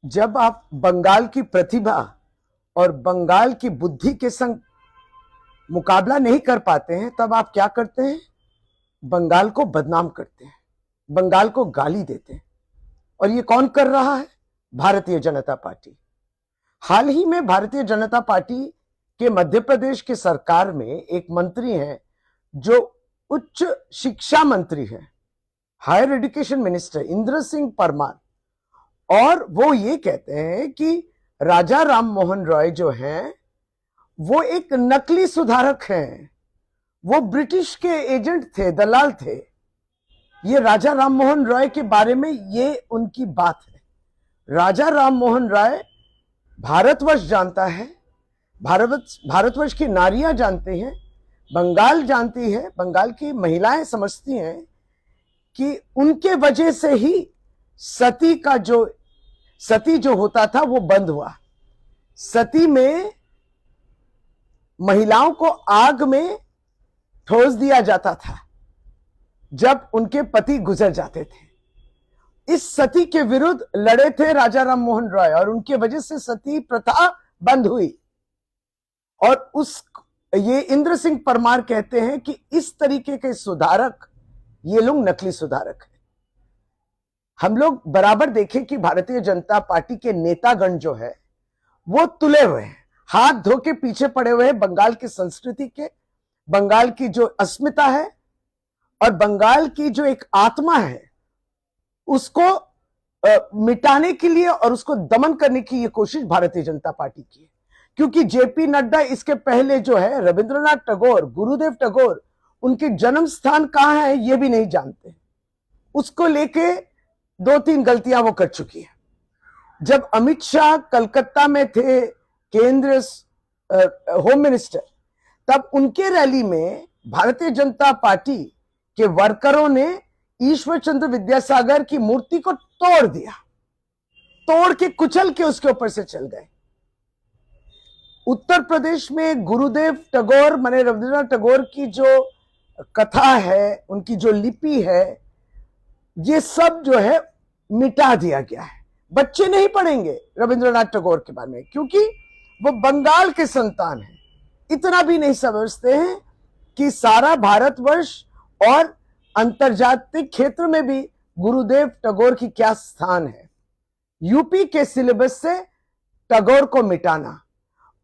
जब आप बंगाल की प्रतिभा और बंगाल की बुद्धि के संग मुकाबला नहीं कर पाते हैं, तब आप क्या करते हैं? बंगाल को बदनाम करते हैं, बंगाल को गाली देते हैं। और ये कौन कर रहा है? भारतीय जनता पार्टी। हाल ही में भारतीय जनता पार्टी के मध्य प्रदेश की सरकार में एक मंत्री हैं जो उच्च शिक्षा मंत्री है, higher education minister Indra Singh Parmar, और वो ये कहते हैं कि राजा राम मोहन रॉय जो हैं वो एक नकली सुधारक हैं, वो ब्रिटिश के एजेंट थे, दलाल थे। ये राजा राम मोहन रॉय के बारे में ये उनकी बात है। राजा राम मोहन रॉय भारतवर्ष जानता है, भारतवर्ष की नारियां जानती हैं, बंगाल जानती है, बंगाल की महिलाएं समझती हैं कि उनके वजह से ही सती जो होता था वो बंद हुआ। सती में महिलाओं को आग में ठोस दिया जाता था जब उनके पति गुजर जाते थे। इस सती के विरुद्ध लड़े थे राजा राम मोहन रॉय और उनके वजह से सती प्रथा बंद हुई। और ये इंद्र सिंह परमार कहते हैं कि इस तरीके के सुधारक, ये लोग नकली सुधारक हैं। हम लोग बराबर देखें कि भारतीय जनता पार्टी के नेतागण जो है वो तुले हुए हैं, हाथ धो के पीछे पड़े हुए हैं बंगाल की संस्कृति के, बंगाल की जो अस्मिता है और बंगाल की जो एक आत्मा है उसको मिटाने के लिए और उसको दमन करने की ये कोशिश भारतीय जनता पार्टी की है। क्योंकि जेपी नड्डा इसके पहले जो है रविंद्रनाथ टैगोर, गुरुदेव टैगोर, उनके जन्म स्थान कहां है ये भी नहीं जानते। उसको लेके 2-3 गलतियां वो कर चुकी है। जब अमित शाह कलकत्ता में थे केंद्रीय होम मिनिस्टर, तब उनके रैली में भारतीय जनता पार्टी के वर्करों ने ईश्वर चंद्र विद्यासागर की मूर्ति को तोड़ दिया, तोड़ के कुचल के उसके ऊपर से चल गए। उत्तर प्रदेश में गुरुदेव टैगोर माने रविंद्रनाथ टैगोर की जो कथा है, उनकी जो लिपि है, ये सब जो है मिटा दिया गया है। बच्चे नहीं पढ़ेंगे रविंद्रनाथ टैगोर के बारे में क्योंकि वो बंगाल के संतान हैं। इतना भी नहीं समझते हैं कि सारा भारतवर्ष और अंतर्जातीय क्षेत्र में भी गुरुदेव टैगोर की क्या स्थान है। यूपी के सिलेबस से टैगोर को मिटाना,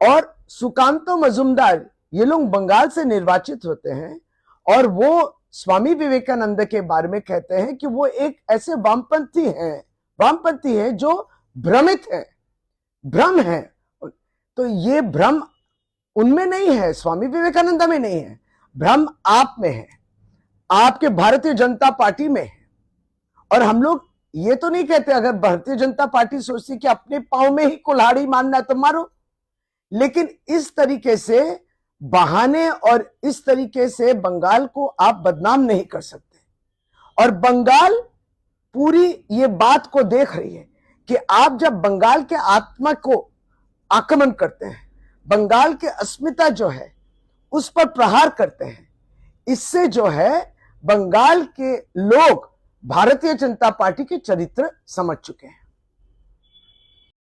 और सुकांतो मजुमदार ये लोग बंगाल से निर्वाचित होते हैं और वो स्वामी विवेकानंद के बारे में कहते हैं कि वो एक ऐसे वामपंथी हैं जो भ्रमित है, भ्रम है। तो ये भ्रम उनमें नहीं है, स्वामी विवेकानंद में नहीं है, भ्रम आप में है, आपके भारतीय जनता पार्टी में है। और हम लोग ये तो नहीं कहते, अगर भारतीय जनता पार्टी सोचती कि अपने पांव में ही कुल्हाड़ी मारना है तो मारो, लेकिन इस तरीके से बहाने और इस तरीके से बंगाल को आप बदनाम नहीं कर सकते। और बंगाल पूरी ये बात को देख रही है कि आप जब बंगाल के आत्मा को आक्रमण करते हैं, बंगाल के अस्मिता जो है उस पर प्रहार करते हैं, इससे जो है बंगाल के लोग भारतीय जनता पार्टी के चरित्र समझ चुके हैं।